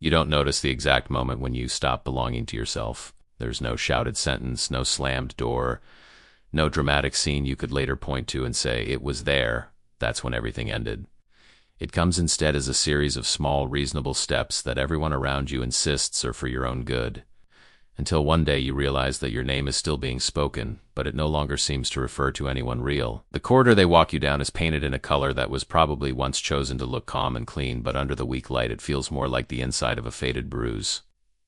You don't notice the exact moment when you stop belonging to yourself. There's no shouted sentence, no slammed door, no dramatic scene you could later point to and say, "It was there." That's when everything ended. It comes instead as a series of small, reasonable steps that everyone around you insists are for your own good. Until one day you realize that your name is still being spoken, but it no longer seems to refer to anyone real. The corridor they walk you down is painted in a color that was probably once chosen to look calm and clean, but under the weak light it feels more like the inside of a faded bruise.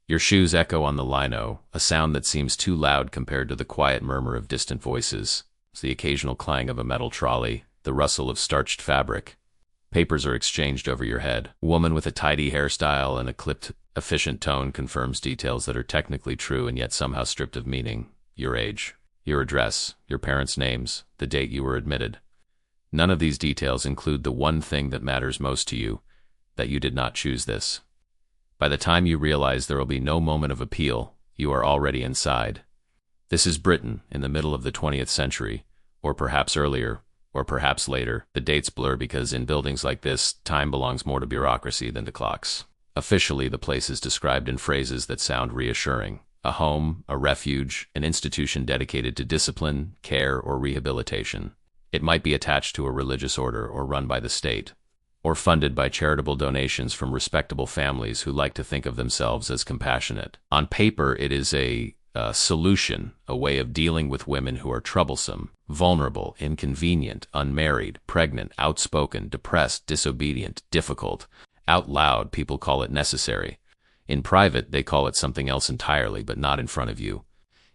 Your shoes echo on the lino, a sound that seems too loud compared to the quiet murmur of distant voices. It's the occasional clang of a metal trolley, the rustle of starched fabric. Papers are exchanged over your head. A woman with a tidy hairstyle and a clipped, efficient tone confirms details that are technically true and yet somehow stripped of meaning. Your age, your address, your parents' names, the date you were admitted. None of these details include the one thing that matters most to you, that you did not choose this. By the time you realize there will be no moment of appeal, you are already inside. This is Britain in the middle of the 20th century, or perhaps earlier, or perhaps later. The dates blur because in buildings like this, time belongs more to bureaucracy than to clocks. Officially, the place is described in phrases that sound reassuring. A home, a refuge, an institution dedicated to discipline, care, or rehabilitation. It might be attached to a religious order or run by the state, or funded by charitable donations from respectable families who like to think of themselves as compassionate. On paper, it is a solution, a way of dealing with women who are troublesome, vulnerable, inconvenient, unmarried, pregnant, outspoken, depressed, disobedient, difficult. Out loud, people call it necessary. In private, they call it something else entirely, but not in front of you.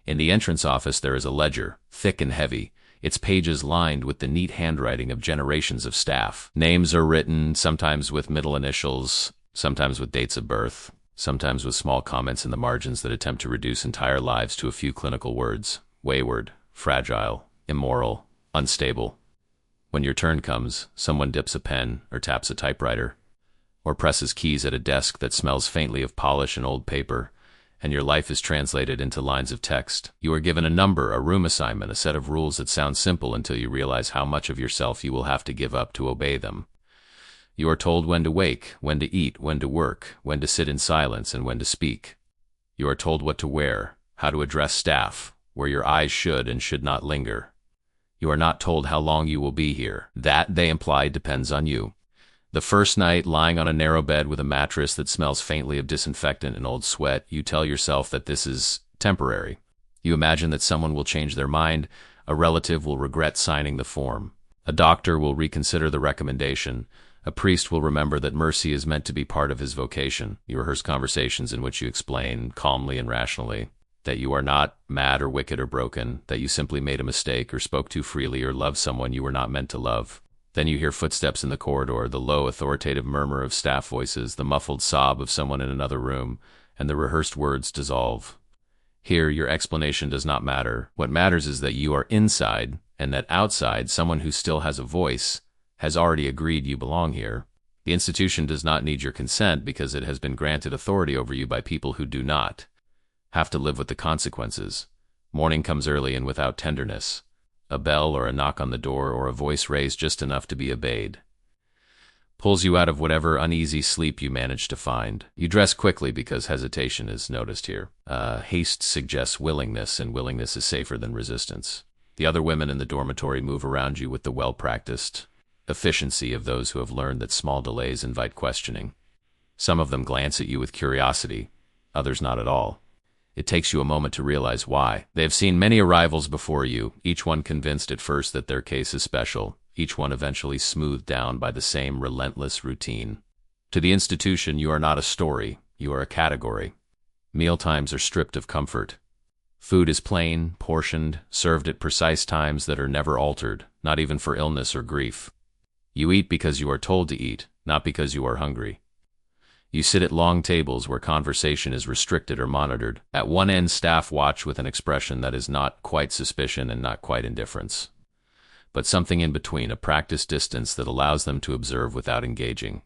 In the entrance office, there is a ledger, thick and heavy, its pages lined with the neat handwriting of generations of staff. Names are written, sometimes with middle initials, sometimes with dates of birth, sometimes with small comments in the margins that attempt to reduce entire lives to a few clinical words: wayward, fragile, immoral, unstable. When your turn comes, someone dips a pen or taps a typewriter, or presses keys at a desk that smells faintly of polish and old paper, and your life is translated into lines of text. You are given a number, a room assignment, a set of rules that sound simple until you realize how much of yourself you will have to give up to obey them. You are told when to wake, when to eat, when to work, when to sit in silence, and when to speak. You are told what to wear, how to address staff, where your eyes should and should not linger. You are not told how long you will be here. That, they imply, depends on you. The first night, lying on a narrow bed with a mattress that smells faintly of disinfectant and old sweat, you tell yourself that this is temporary. You imagine that someone will change their mind, a relative will regret signing the form, a doctor will reconsider the recommendation, a priest will remember that mercy is meant to be part of his vocation. You rehearse conversations in which you explain, calmly and rationally, that you are not mad or wicked or broken, that you simply made a mistake or spoke too freely or loved someone you were not meant to love. Then you hear footsteps in the corridor, the low, authoritative murmur of staff voices, the muffled sob of someone in another room, and the rehearsed words dissolve. Here, your explanation does not matter. What matters is that you are inside, and that outside, someone who still has a voice has already agreed you belong here. The institution does not need your consent because it has been granted authority over you by people who do not have to live with the consequences. Morning comes early and without tenderness. A bell or a knock on the door or a voice raised just enough to be obeyed pulls you out of whatever uneasy sleep you manage to find. You dress quickly because hesitation is noticed here. Haste suggests willingness, and willingness is safer than resistance. The other women in the dormitory move around you with the well-practiced efficiency of those who have learned that small delays invite questioning. Some of them glance at you with curiosity, others not at all. It takes you a moment to realize why. They have seen many arrivals before you, each one convinced at first that their case is special, each one eventually smoothed down by the same relentless routine. To the institution, you are not a story, you are a category. Mealtimes are stripped of comfort. Food is plain, portioned, served at precise times that are never altered, not even for illness or grief. You eat because you are told to eat, not because you are hungry. You sit at long tables where conversation is restricted or monitored. At one end, staff watch with an expression that is not quite suspicion and not quite indifference, but something in between, a practiced distance that allows them to observe without engaging.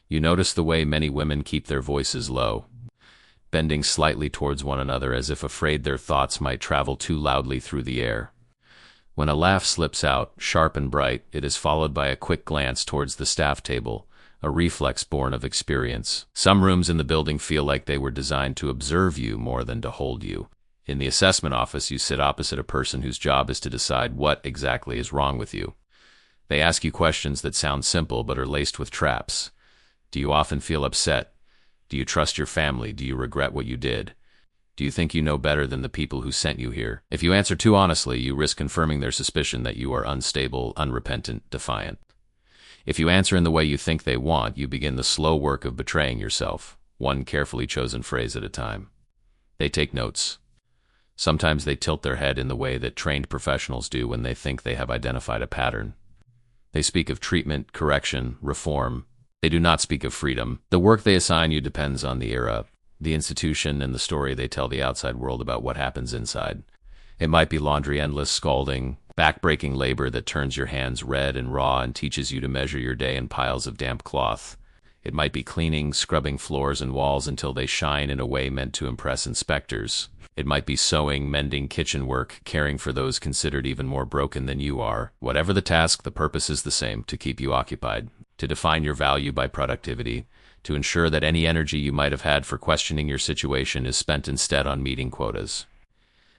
You notice the way many women keep their voices low, bending slightly towards one another as if afraid their thoughts might travel too loudly through the air. When a laugh slips out, sharp and bright, it is followed by a quick glance towards the staff table, a reflex born of experience. Some rooms in the building feel like they were designed to observe you more than to hold you. In the assessment office, you sit opposite a person whose job is to decide what exactly is wrong with you. They ask you questions that sound simple but are laced with traps. Do you often feel upset? Do you trust your family? Do you regret what you did? Do you think you know better than the people who sent you here? If you answer too honestly, you risk confirming their suspicion that you are unstable, unrepentant, defiant. If you answer in the way you think they want, you begin the slow work of betraying yourself, one carefully chosen phrase at a time. They take notes. Sometimes they tilt their head in the way that trained professionals do when they think they have identified a pattern. They speak of treatment, correction, reform. They do not speak of freedom. The work they assign you depends on the era, the institution, and the story they tell the outside world about what happens inside. It might be laundry, endless scalding, back-breaking labor that turns your hands red and raw and teaches you to measure your day in piles of damp cloth. It might be cleaning, scrubbing floors and walls until they shine in a way meant to impress inspectors. It might be sewing, mending kitchen work, caring for those considered even more broken than you are. Whatever the task, the purpose is the same: to keep you occupied, to define your value by productivity, to ensure that any energy you might have had for questioning your situation is spent instead on meeting quotas.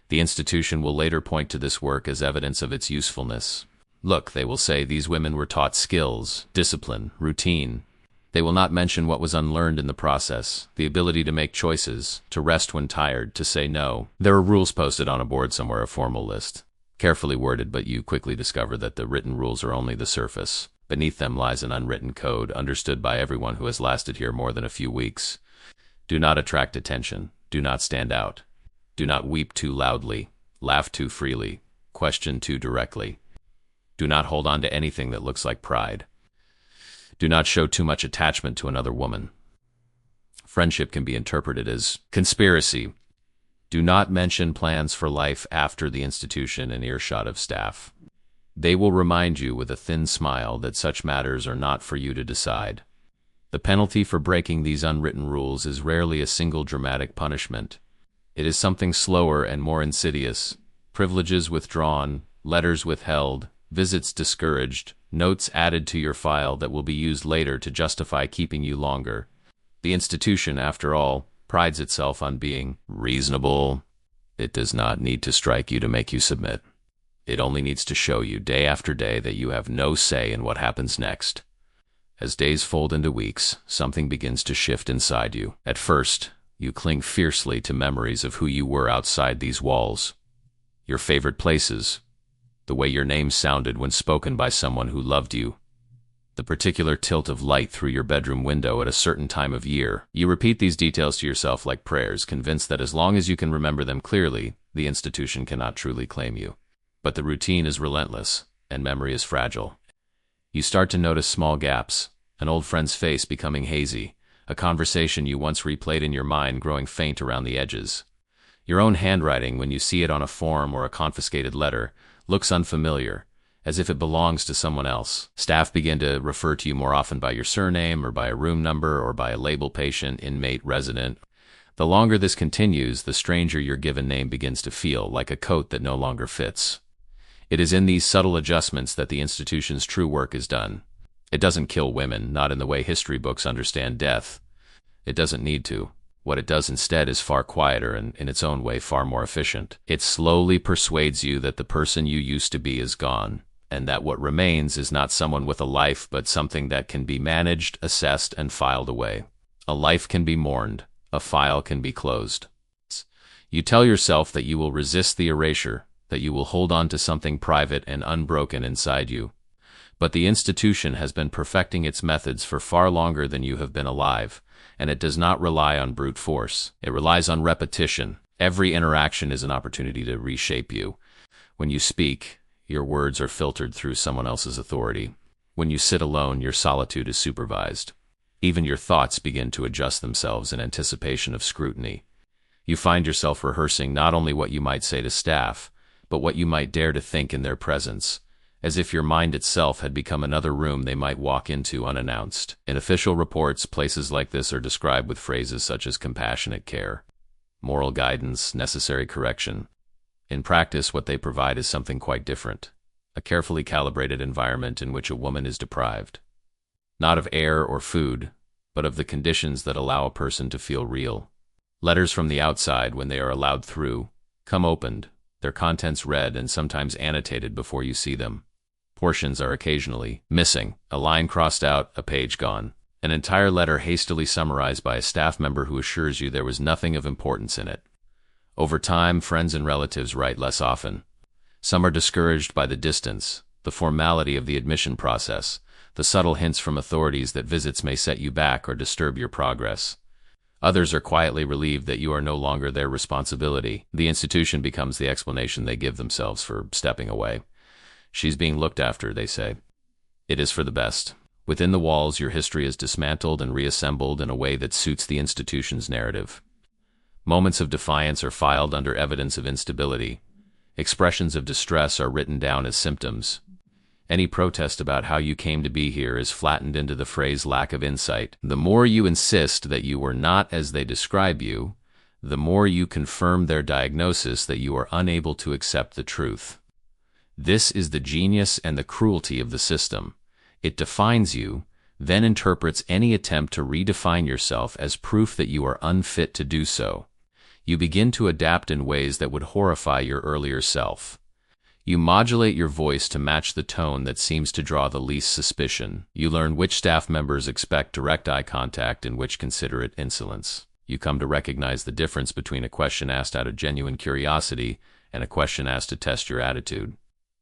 The institution will later point to this work as evidence of its usefulness. Look, they will say, these women were taught skills, discipline, routine. They will not mention what was unlearned in the process, the ability to make choices, to rest when tired, to say no. There are rules posted on a board somewhere, a formal list. Carefully worded, but you quickly discover that the written rules are only the surface. Beneath them lies an unwritten code, understood by everyone who has lasted here more than a few weeks. Do not attract attention. Do not stand out. Do not weep too loudly. Laugh too freely. Question too directly. Do not hold on to anything that looks like pride. Do not show too much attachment to another woman. Friendship can be interpreted as conspiracy. Do not mention plans for life after the institution in earshot of staff. They will remind you with a thin smile that such matters are not for you to decide. The penalty for breaking these unwritten rules is rarely a single dramatic punishment. It is something slower and more insidious: privileges withdrawn, letters withheld, visits discouraged, notes added to your file that will be used later to justify keeping you longer. The institution, after all, prides itself on being reasonable. It does not need to strike you to make you submit. It only needs to show you day after day that you have no say in what happens next. As days fold into weeks, something begins to shift inside you. At first, you cling fiercely to memories of who you were outside these walls. Your favorite places, the way your name sounded when spoken by someone who loved you, the particular tilt of light through your bedroom window at a certain time of year. You repeat these details to yourself like prayers, convinced that as long as you can remember them clearly, the institution cannot truly claim you. But the routine is relentless, and memory is fragile. You start to notice small gaps, an old friend's face becoming hazy, a conversation you once replayed in your mind growing faint around the edges. Your own handwriting, when you see it on a form or a confiscated letter, looks unfamiliar, as if it belongs to someone else. Staff begin to refer to you more often by your surname or by a room number or by a label: patient, inmate, resident. The longer this continues, the stranger your given name begins to feel, like a coat that no longer fits. It is in these subtle adjustments that the institution's true work is done. It doesn't kill women, not in the way history books understand death. It doesn't need to. What it does instead is far quieter and, in its own way, far more efficient. It slowly persuades you that the person you used to be is gone, and that what remains is not someone with a life, but something that can be managed, assessed, and filed away. A life can be mourned. A file can be closed. You tell yourself that you will resist the erasure, that you will hold on to something private and unbroken inside you. But the institution has been perfecting its methods for far longer than you have been alive, and it does not rely on brute force. It relies on repetition. Every interaction is an opportunity to reshape you. When you speak, your words are filtered through someone else's authority. When you sit alone, your solitude is supervised. Even your thoughts begin to adjust themselves in anticipation of scrutiny. You find yourself rehearsing not only what you might say to staff, but what you might dare to think in their presence, as if your mind itself had become another room they might walk into unannounced. In official reports, places like this are described with phrases such as compassionate care, moral guidance, necessary correction. In practice, what they provide is something quite different: a carefully calibrated environment in which a woman is deprived. not of air or food, but of the conditions that allow a person to feel real. Letters from the outside, when they are allowed through, come opened, their contents read and sometimes annotated before you see them. Portions are occasionally missing, a line crossed out, a page gone. An entire letter hastily summarized by a staff member who assures you there was nothing of importance in it. Over time, friends and relatives write less often. Some are discouraged by the distance, the formality of the admission process, the subtle hints from authorities that visits may set you back or disturb your progress. Others are quietly relieved that you are no longer their responsibility. The institution becomes the explanation they give themselves for stepping away. She's being looked after, they say. It is for the best. Within the walls, your history is dismantled and reassembled in a way that suits the institution's narrative. Moments of defiance are filed under evidence of instability. Expressions of distress are written down as symptoms. Any protest about how you came to be here is flattened into the phrase lack of insight. The more you insist that you were not as they describe you, the more you confirm their diagnosis that you are unable to accept the truth. This is the genius and the cruelty of the system. It defines you, then interprets any attempt to redefine yourself as proof that you are unfit to do so. You begin to adapt in ways that would horrify your earlier self. You modulate your voice to match the tone that seems to draw the least suspicion. You learn which staff members expect direct eye contact and which consider it insolence. You come to recognize the difference between a question asked out of genuine curiosity and a question asked to test your attitude.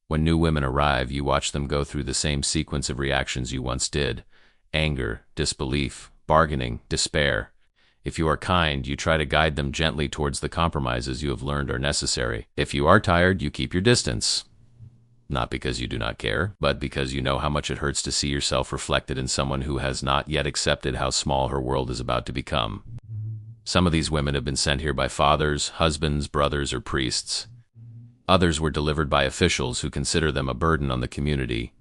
When new women arrive, you watch them go through the same sequence of reactions you once did: anger, disbelief, bargaining, despair. If you are kind, you try to guide them gently towards the compromises you have learned are necessary. If you are tired, you keep your distance. Not because you do not care, but because you know how much it hurts to see yourself reflected in someone who has not yet accepted how small her world is about to become. Some of these women have been sent here by fathers, husbands, brothers, or priests. Others were delivered by officials who consider them a burden on the community.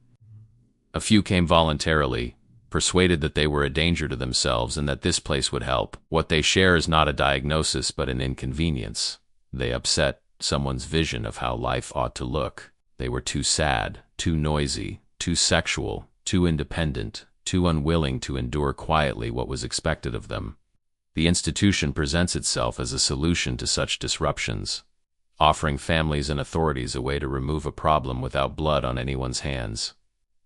A few came voluntarily, persuaded that they were a danger to themselves and that this place would help. What they share is not a diagnosis but an inconvenience. They upset someone's vision of how life ought to look. They were too sad, too noisy, too sexual, too independent, too unwilling to endure quietly what was expected of them. The institution presents itself as a solution to such disruptions, offering families and authorities a way to remove a problem without blood on anyone's hands.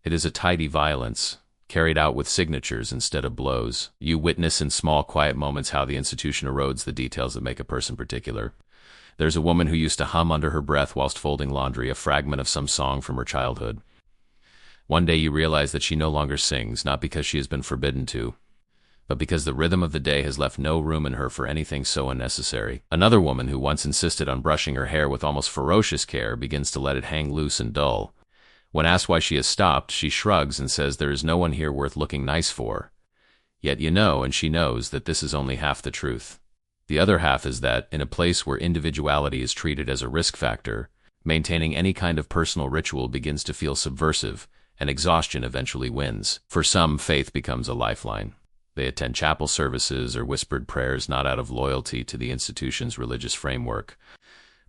It is a tidy violence, carried out with signatures instead of blows. You witness in small, quiet moments how the institution erodes the details that make a person particular. There's a woman who used to hum under her breath whilst folding laundry, a fragment of some song from her childhood. One day you realize that she no longer sings, not because she has been forbidden to, but because the rhythm of the day has left no room in her for anything so unnecessary. Another woman who once insisted on brushing her hair with almost ferocious care begins to let it hang loose and dull. When asked why she has stopped, she shrugs and says there is no one here worth looking nice for. Yet you know, and she knows, that this is only half the truth. The other half is that, in a place where individuality is treated as a risk factor, maintaining any kind of personal ritual begins to feel subversive, and exhaustion eventually wins. For some, faith becomes a lifeline. They attend chapel services or whispered prayers not out of loyalty to the institution's religious framework,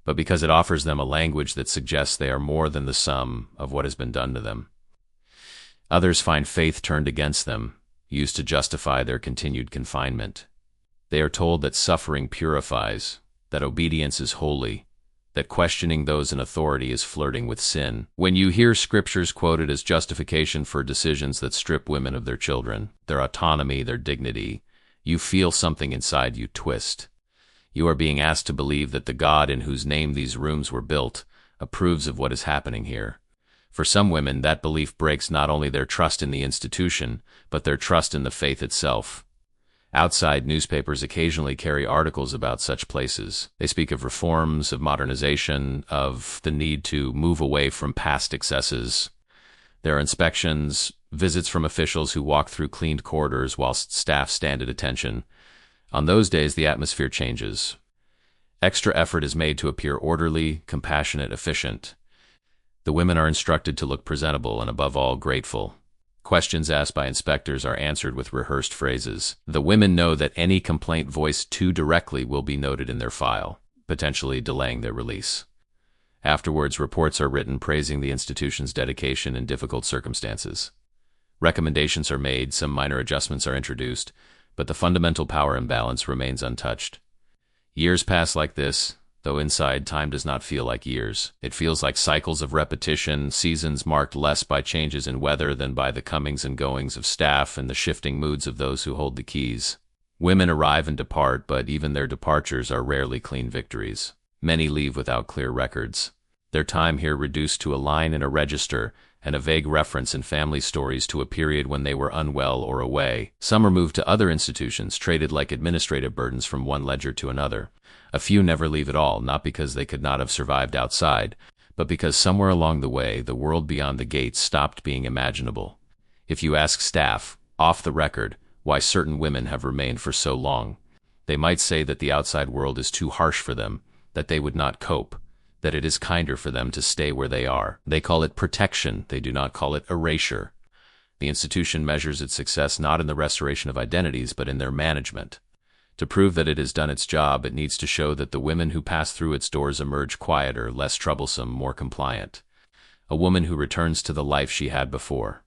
but because it offers them a language that suggests they are more than the sum of what has been done to them. Others find faith turned against them, used to justify their continued confinement. They are told that suffering purifies, that obedience is holy, that questioning those in authority is flirting with sin. When you hear scriptures quoted as justification for decisions that strip women of their children, their autonomy, their dignity, you feel something inside you twist. You are being asked to believe that the God in whose name these rooms were built approves of what is happening here. For some women, that belief breaks not only their trust in the institution, but their trust in the faith itself. Outside newspapers occasionally carry articles about such places. They speak of reforms, of modernization, of the need to move away from past excesses. There are inspections, visits from officials who walk through cleaned corridors whilst staff stand at attention. On those days, the atmosphere changes. Extra effort is made to appear orderly, compassionate, efficient. The women are instructed to look presentable and, above all, grateful. Questions asked by inspectors are answered with rehearsed phrases. The women know that any complaint voiced too directly will be noted in their file, potentially delaying their release. Afterwards, reports are written praising the institution's dedication in difficult circumstances. Recommendations are made, some minor adjustments are introduced, but the fundamental power imbalance remains untouched. Years pass like this, though inside time does not feel like years. It feels like cycles of repetition, seasons marked less by changes in weather than by the comings and goings of staff and the shifting moods of those who hold the keys. Women arrive and depart, but even their departures are rarely clean victories. Many leave without clear records. Their time here reduced to a line in a register and a vague reference in family stories to a period when they were unwell or away. Some are moved to other institutions, traded like administrative burdens from one ledger to another. A few never leave at all, not because they could not have survived outside, but because somewhere along the way, the world beyond the gates stopped being imaginable. If you ask staff, off the record, why certain women have remained for so long, they might say that the outside world is too harsh for them, that they would not cope, that it is kinder for them to stay where they are. They call it protection, they do not call it erasure. The institution measures its success not in the restoration of identities, but in their management. To prove that it has done its job, it needs to show that the women who pass through its doors emerge quieter, less troublesome, more compliant. A woman who returns to the life she had before,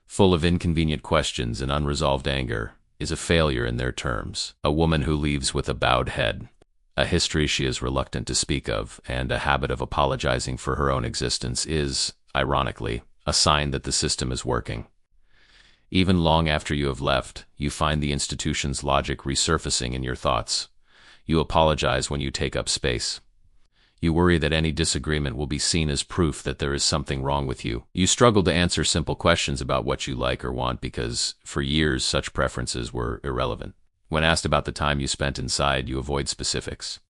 full of inconvenient questions and unresolved anger, is a failure in their terms. A woman who leaves with a bowed head, a history she is reluctant to speak of, and a habit of apologizing for her own existence is, ironically, a sign that the system is working. Even long after you have left, you find the institution's logic resurfacing in your thoughts. You apologize when you take up space. You worry that any disagreement will be seen as proof that there is something wrong with you. You struggle to answer simple questions about what you like or want because, for years, such preferences were irrelevant. When asked about the time you spent inside, you avoid specifics.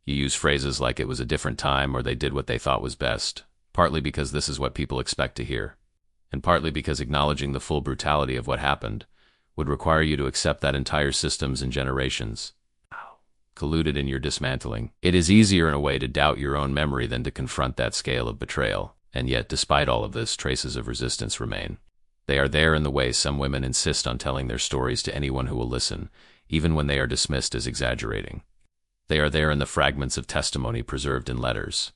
You use phrases like it was a different time or they did what they thought was best, partly because this is what people expect to hear, and partly because acknowledging the full brutality of what happened would require you to accept that entire systems and generations colluded in your dismantling. It is easier in a way to doubt your own memory than to confront that scale of betrayal, and yet, despite all of this, traces of resistance remain. They are there in the way some women insist on telling their stories to anyone who will listen, even when they are dismissed as exaggerating. They are there in the fragments of testimony preserved in letters,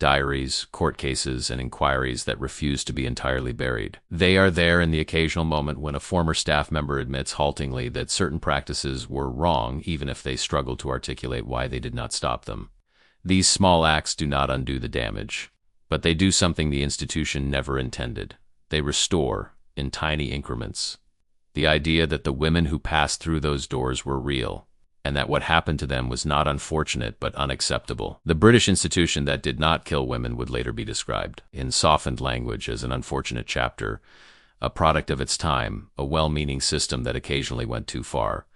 diaries, court cases, and inquiries that refuse to be entirely buried. They are there in the occasional moment when a former staff member admits haltingly that certain practices were wrong, even if they struggle to articulate why they did not stop them. These small acts do not undo the damage, but they do something the institution never intended. They restore, in tiny increments, the idea that the women who passed through those doors were real, and that what happened to them was not unfortunate but unacceptable. The British institution that did not kill women would later be described, in softened language, as an unfortunate chapter, a product of its time, a well-meaning system that occasionally went too far.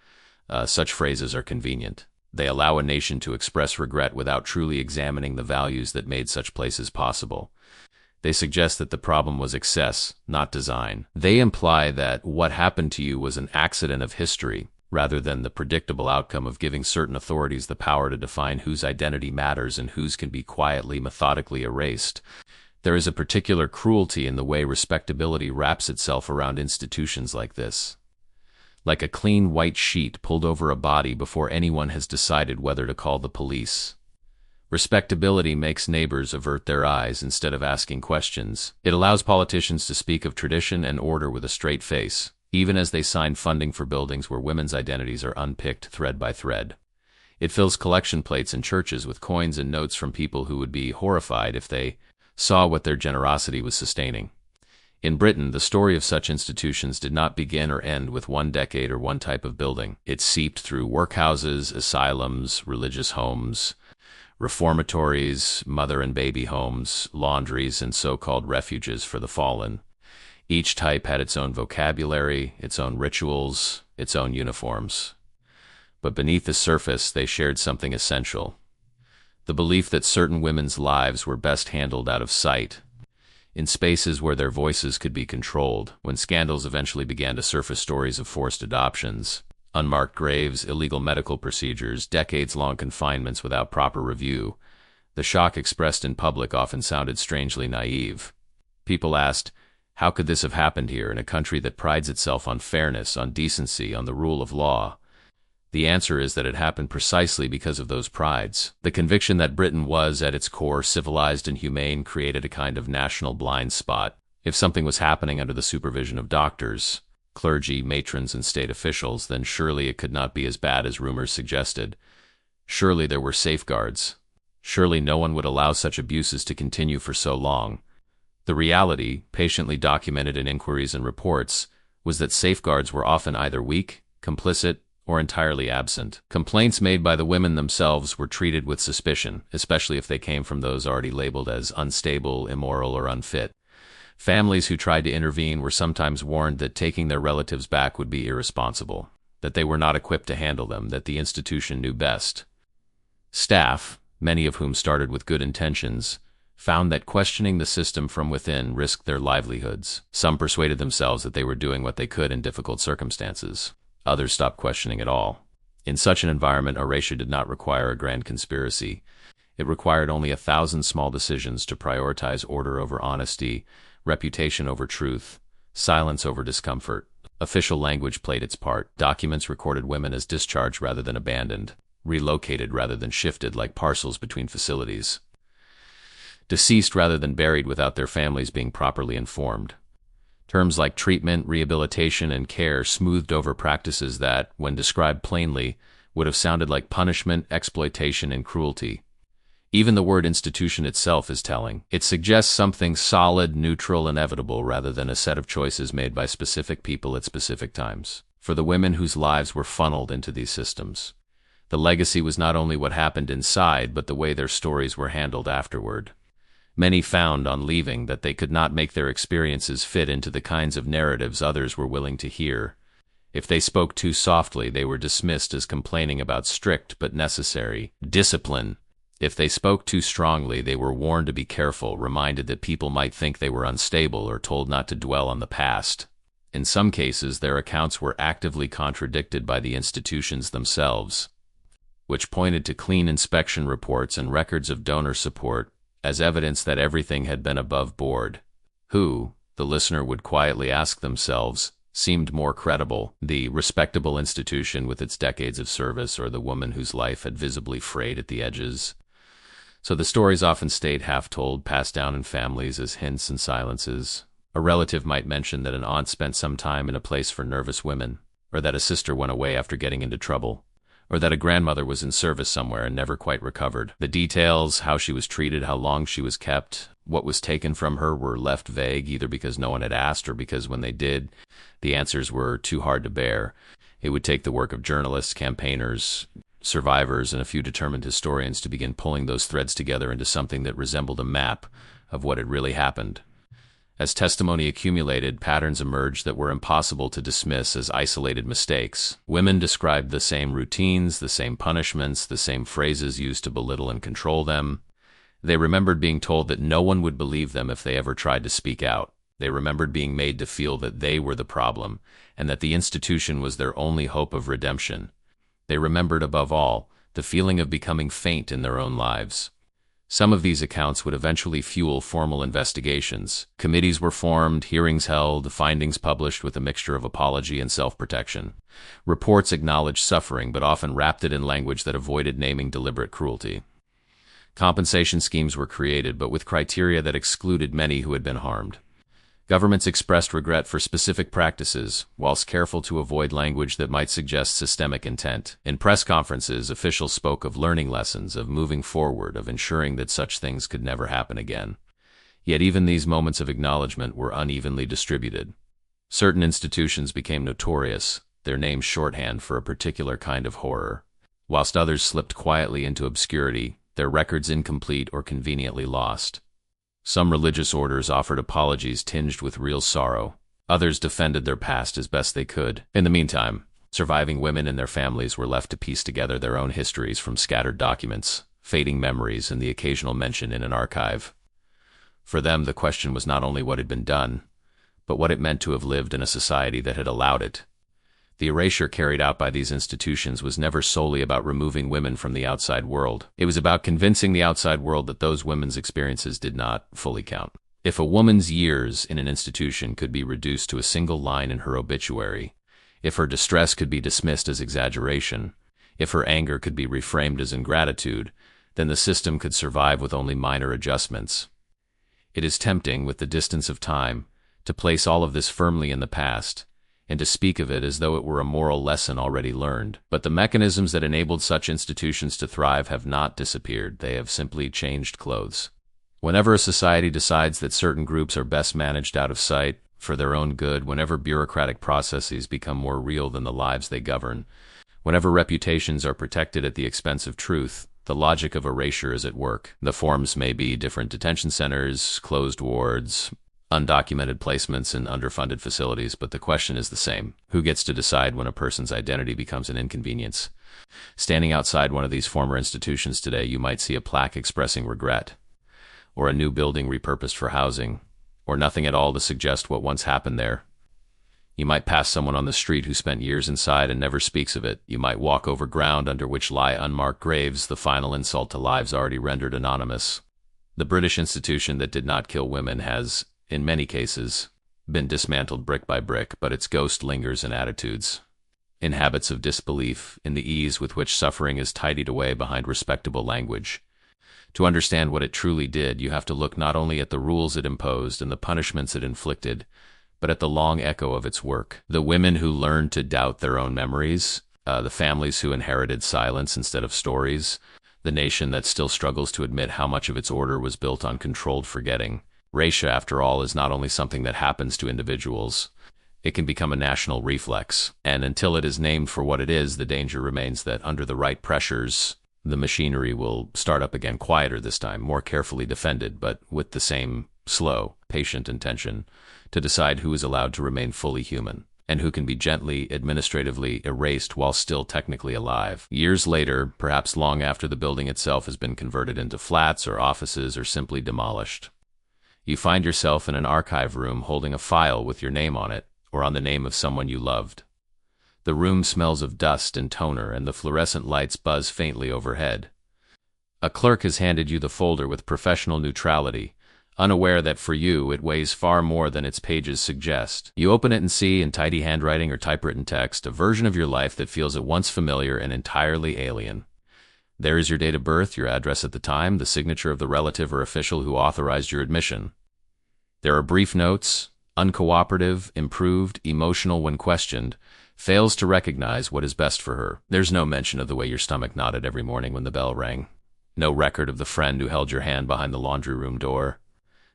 Such phrases are convenient. They allow a nation to express regret without truly examining the values that made such places possible. They suggest that the problem was excess, not design. They imply that what happened to you was an accident of history, rather than the predictable outcome of giving certain authorities the power to define whose identity matters and whose can be quietly, methodically erased. There is a particular cruelty in the way respectability wraps itself around institutions like this, like a clean white sheet pulled over a body before anyone has decided whether to call the police. Respectability makes neighbors avert their eyes instead of asking questions. It allows politicians to speak of tradition and order with a straight face, even as they sign funding for buildings where women's identities are unpicked thread by thread. It fills collection plates in churches with coins and notes from people who would be horrified if they saw what their generosity was sustaining. In Britain, the story of such institutions did not begin or end with one decade or one type of building. It seeped through workhouses, asylums, religious homes, reformatories, mother and baby homes, laundries, and so-called refuges for the fallen. Each type had its own vocabulary, its own rituals, its own uniforms. But beneath the surface, they shared something essential: the belief that certain women's lives were best handled out of sight, in spaces where their voices could be controlled. When scandals eventually began to surface, stories of forced adoptions, unmarked graves, illegal medical procedures, decades-long confinements without proper review, the shock expressed in public often sounded strangely naive. People asked, how could this have happened here in a country that prides itself on fairness, on decency, on the rule of law? The answer is that it happened precisely because of those prides. The conviction that Britain was, at its core, civilized and humane created a kind of national blind spot, If something was happening under the supervision of doctors, clergy, matrons, and state officials, then surely it could not be as bad as rumors suggested. Surely there were safeguards. Surely no one would allow such abuses to continue for so long. The reality, patiently documented in inquiries and reports, was that safeguards were often either weak, complicit, or entirely absent. Complaints made by the women themselves were treated with suspicion, especially if they came from those already labeled as unstable, immoral, or unfit. Families who tried to intervene were sometimes warned that taking their relatives back would be irresponsible, that they were not equipped to handle them, that the institution knew best. Staff, many of whom started with good intentions, found that questioning the system from within risked their livelihoods. Some persuaded themselves that they were doing what they could in difficult circumstances. Others stopped questioning at all. In such an environment, erasure did not require a grand conspiracy. It required only 1,000 small decisions to prioritize order over honesty, reputation over truth, silence over discomfort. Official language played its part. Documents recorded women as discharged rather than abandoned, relocated rather than shifted like parcels between facilities, deceased rather than buried without their families being properly informed. Terms like treatment, rehabilitation, and care smoothed over practices that, when described plainly, would have sounded like punishment, exploitation, and cruelty. Even the word institution itself is telling. It suggests something solid, neutral, inevitable, rather than a set of choices made by specific people at specific times. For the women whose lives were funneled into these systems, the legacy was not only what happened inside, but the way their stories were handled afterward. Many found, on leaving, that they could not make their experiences fit into the kinds of narratives others were willing to hear. If they spoke too softly, they were dismissed as complaining about strict but necessary discipline. If they spoke too strongly, they were warned to be careful, reminded that people might think they were unstable, or told not to dwell on the past. In some cases, their accounts were actively contradicted by the institutions themselves, which pointed to clean inspection reports and records of donor support as evidence that everything had been above board. Who, the listener would quietly ask themselves, seemed more credible, the respectable institution with its decades of service, or the woman whose life had visibly frayed at the edges? So the stories often stayed half-told, passed down in families as hints and silences. A relative might mention that an aunt spent some time in a place for nervous women, or that a sister went away after getting into trouble, or that a grandmother was in service somewhere and never quite recovered. The details, how she was treated, how long she was kept, what was taken from her, were left vague, either because no one had asked or because when they did, the answers were too hard to bear. It would take the work of journalists, campaigners, survivors, and a few determined historians to begin pulling those threads together into something that resembled a map of what had really happened. As testimony accumulated, patterns emerged that were impossible to dismiss as isolated mistakes. Women described the same routines, the same punishments, the same phrases used to belittle and control them. They remembered being told that no one would believe them if they ever tried to speak out. They remembered being made to feel that they were the problem, and that the institution was their only hope of redemption. They remembered, above all, the feeling of becoming faint in their own lives. Some of these accounts would eventually fuel formal investigations. Committees were formed, hearings held, findings published with a mixture of apology and self-protection. Reports acknowledged suffering, but often wrapped it in language that avoided naming deliberate cruelty. Compensation schemes were created, but with criteria that excluded many who had been harmed. Governments expressed regret for specific practices, whilst careful to avoid language that might suggest systemic intent. In press conferences, officials spoke of learning lessons, of moving forward, of ensuring that such things could never happen again. Yet even these moments of acknowledgement were unevenly distributed. Certain institutions became notorious, their names shorthand for a particular kind of horror, whilst others slipped quietly into obscurity, their records incomplete or conveniently lost. Some religious orders offered apologies tinged with real sorrow. Others defended their past as best they could. In the meantime, surviving women and their families were left to piece together their own histories from scattered documents, fading memories, and the occasional mention in an archive. For them, the question was not only what had been done, but what it meant to have lived in a society that had allowed it. The erasure carried out by these institutions was never solely about removing women from the outside world. It was about convincing the outside world that those women's experiences did not fully count. If a woman's years in an institution could be reduced to a single line in her obituary, if her distress could be dismissed as exaggeration, if her anger could be reframed as ingratitude, then the system could survive with only minor adjustments. It is tempting, with the distance of time, to place all of this firmly in the past, and to speak of it as though it were a moral lesson already learned. But the mechanisms that enabled such institutions to thrive have not disappeared. They have simply changed clothes. Whenever a society decides that certain groups are best managed out of sight, for their own good, whenever bureaucratic processes become more real than the lives they govern, whenever reputations are protected at the expense of truth, the logic of erasure is at work. The forms may be different detention centers, closed wards, undocumented placements in underfunded facilities, but the question is the same. Who gets to decide when a person's identity becomes an inconvenience? Standing outside one of these former institutions today, you might see a plaque expressing regret, or a new building repurposed for housing, or nothing at all to suggest what once happened there. You might pass someone on the street who spent years inside and never speaks of it. You might walk over ground under which lie unmarked graves, the final insult to lives already rendered anonymous. The British institution that did not kill women has, in many cases, been dismantled brick by brick, but its ghost lingers in attitudes, in habits of disbelief, in the ease with which suffering is tidied away behind respectable language. To understand what it truly did, you have to look not only at the rules it imposed and the punishments it inflicted, but at the long echo of its work. The women who learned to doubt their own memories, the families who inherited silence instead of stories, the nation that still struggles to admit how much of its order was built on controlled forgetting. Erasure, after all, is not only something that happens to individuals, it can become a national reflex. And until it is named for what it is, the danger remains that under the right pressures, the machinery will start up again, quieter this time, more carefully defended, but with the same slow, patient intention to decide who is allowed to remain fully human, and who can be gently, administratively erased while still technically alive. Years later, perhaps long after the building itself has been converted into flats or offices or simply demolished, you find yourself in an archive room holding a file with your name on it, or on the name of someone you loved. The room smells of dust and toner, and the fluorescent lights buzz faintly overhead. A clerk has handed you the folder with professional neutrality, unaware that for you it weighs far more than its pages suggest. You open it and see, in tidy handwriting or typewritten text, a version of your life that feels at once familiar and entirely alien. There is your date of birth, your address at the time, the signature of the relative or official who authorized your admission. There are brief notes: uncooperative, improved, emotional when questioned, fails to recognize what is best for her. There's no mention of the way your stomach nodded every morning when the bell rang. No record of the friend who held your hand behind the laundry room door.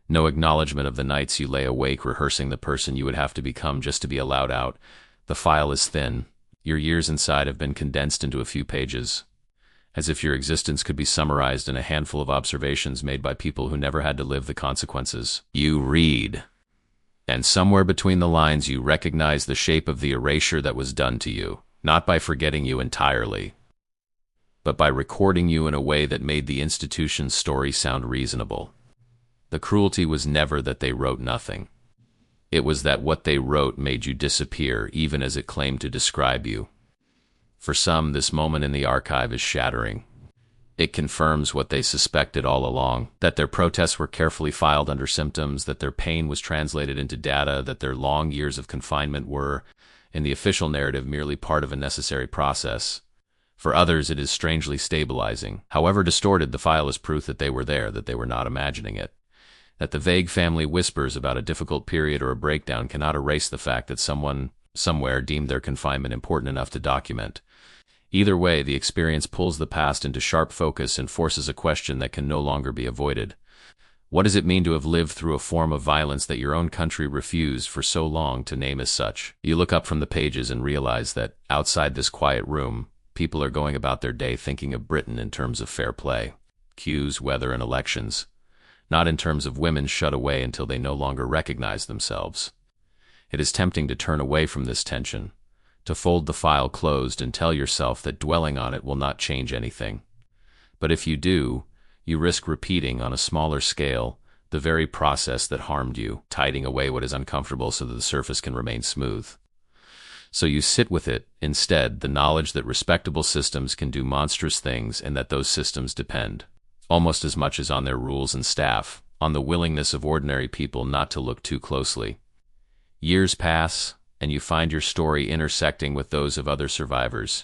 No acknowledgement of the nights you lay awake rehearsing the person you would have to become just to be allowed out. The file is thin. Your years inside have been condensed into a few pages, as if your existence could be summarized in a handful of observations made by people who never had to live the consequences. You read, and somewhere between the lines you recognize the shape of the erasure that was done to you, not by forgetting you entirely, but by recording you in a way that made the institution's story sound reasonable. The cruelty was never that they wrote nothing. It was that what they wrote made you disappear, even as it claimed to describe you. For some, this moment in the archive is shattering. It confirms what they suspected all along, that their protests were carefully filed under symptoms, that their pain was translated into data, that their long years of confinement were, in the official narrative, merely part of a necessary process. For others, it is strangely stabilizing. However distorted, the file is proof that they were there, that they were not imagining it. That the vague family whispers about a difficult period or a breakdown cannot erase the fact that someone, somewhere, deemed their confinement important enough to document. Either way, the experience pulls the past into sharp focus and forces a question that can no longer be avoided. What does it mean to have lived through a form of violence that your own country refused for so long to name as such? You look up from the pages and realize that, outside this quiet room, people are going about their day thinking of Britain in terms of fair play, queues, weather, and elections, not in terms of women shut away until they no longer recognize themselves. It is tempting to turn away from this tension, to fold the file closed and tell yourself that dwelling on it will not change anything. But if you do, you risk repeating on a smaller scale the very process that harmed you, tidying away what is uncomfortable so that the surface can remain smooth. So you sit with it, instead, the knowledge that respectable systems can do monstrous things and that those systems depend, almost as much as on their rules and staff, on the willingness of ordinary people not to look too closely. Years pass, and you find your story intersecting with those of other survivors.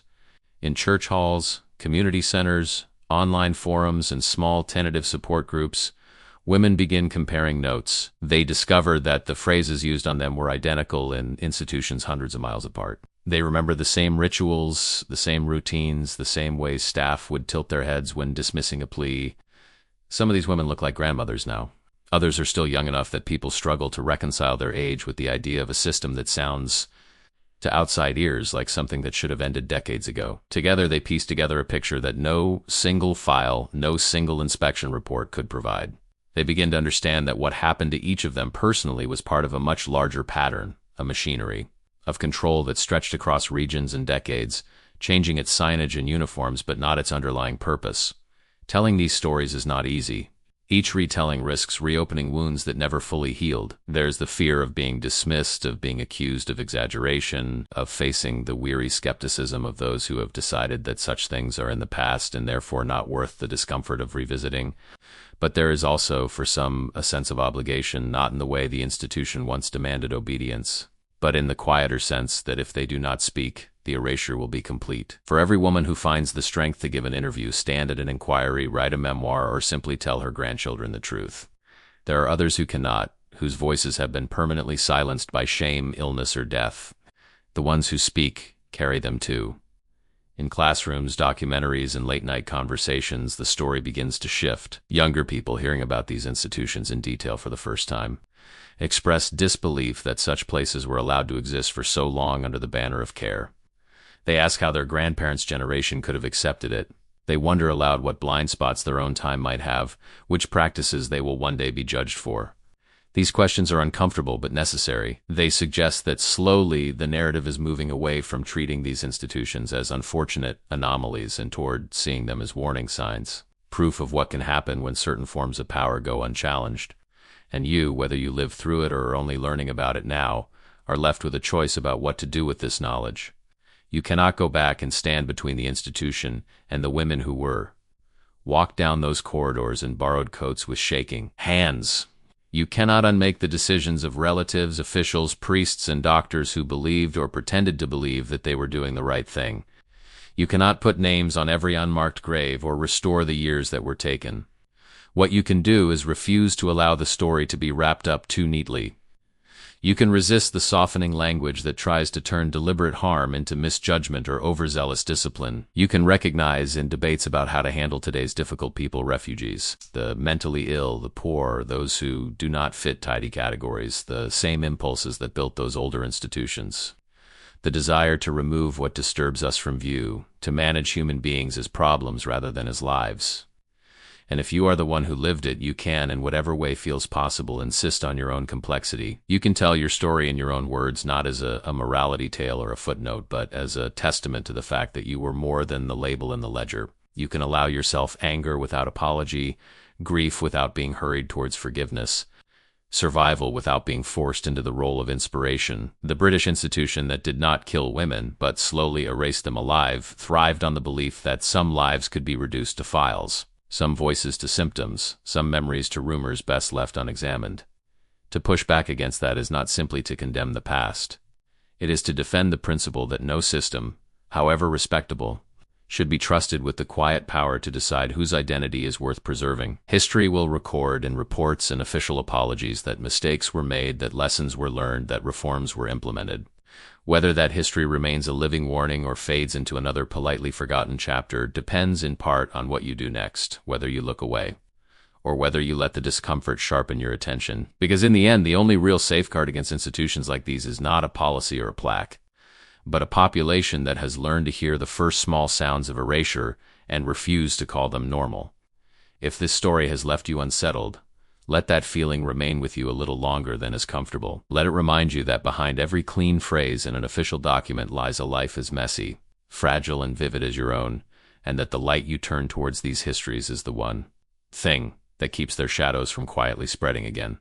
In church halls, community centers, online forums, and small tentative support groups, Women begin comparing notes. They discover that the phrases used on them were identical in institutions hundreds of miles apart. They remember the same rituals, the same routines, the same ways staff would tilt their heads when dismissing a plea. Some of these women look like grandmothers now. Others are still young enough that people struggle to reconcile their age with the idea of a system that sounds, to outside ears, like something that should have ended decades ago. Together, they piece together a picture that no single file, no single inspection report could provide. They begin to understand that what happened to each of them personally was part of a much larger pattern, a machinery of control that stretched across regions and decades, changing its signage and uniforms but not its underlying purpose. Telling these stories is not easy. Each retelling risks reopening wounds that never fully healed. There's the fear of being dismissed, of being accused of exaggeration, of facing the weary skepticism of those who have decided that such things are in the past and therefore not worth the discomfort of revisiting. But there is also, for some, a sense of obligation, not in the way the institution once demanded obedience, but in the quieter sense that if they do not speak, the erasure will be complete. For every woman who finds the strength to give an interview, stand at an inquiry, write a memoir, or simply tell her grandchildren the truth, there are others who cannot, whose voices have been permanently silenced by shame, illness, or death. The ones who speak carry them too. In classrooms, documentaries, and late-night conversations, the story begins to shift. Younger people, hearing about these institutions in detail for the first time, express disbelief that such places were allowed to exist for so long under the banner of care. They ask how their grandparents' generation could have accepted it. They wonder aloud what blind spots their own time might have, which practices they will one day be judged for. These questions are uncomfortable but necessary. They suggest that slowly the narrative is moving away from treating these institutions as unfortunate anomalies and toward seeing them as warning signs, proof of what can happen when certain forms of power go unchallenged. And you, whether you live through it or are only learning about it now, are left with a choice about what to do with this knowledge. You cannot go back and stand between the institution and the women who were. Walk down those corridors in borrowed coats with shaking hands. You cannot unmake the decisions of relatives, officials, priests, and doctors who believed or pretended to believe that they were doing the right thing. You cannot put names on every unmarked grave or restore the years that were taken. What you can do is refuse to allow the story to be wrapped up too neatly. You can resist the softening language that tries to turn deliberate harm into misjudgment or overzealous discipline. You can recognize in debates about how to handle today's difficult people, refugees, the mentally ill, the poor, those who do not fit tidy categories, the same impulses that built those older institutions. The desire to remove what disturbs us from view, to manage human beings as problems rather than as lives. And if you are the one who lived it, you can, in whatever way feels possible, insist on your own complexity. You can tell your story in your own words, not as a morality tale or a footnote, but as a testament to the fact that you were more than the label in the ledger. You can allow yourself anger without apology, grief without being hurried towards forgiveness, survival without being forced into the role of inspiration. The British institution that did not kill women, but slowly erased them alive, thrived on the belief that some lives could be reduced to files. Some voices to symptoms, some memories to rumors best left unexamined. To push back against that is not simply to condemn the past. It is to defend the principle that no system, however respectable, should be trusted with the quiet power to decide whose identity is worth preserving. History will record in reports and official apologies that mistakes were made, that lessons were learned, that reforms were implemented. Whether that history remains a living warning or fades into another politely forgotten chapter depends in part on what you do next, whether you look away, or whether you let the discomfort sharpen your attention. Because in the end, the only real safeguard against institutions like these is not a policy or a plaque, but a population that has learned to hear the first small sounds of erasure and refuse to call them normal. If this story has left you unsettled, let that feeling remain with you a little longer than is comfortable. Let it remind you that behind every clean phrase in an official document lies a life as messy, fragile, and vivid as your own, and that the light you turn towards these histories is the one thing that keeps their shadows from quietly spreading again.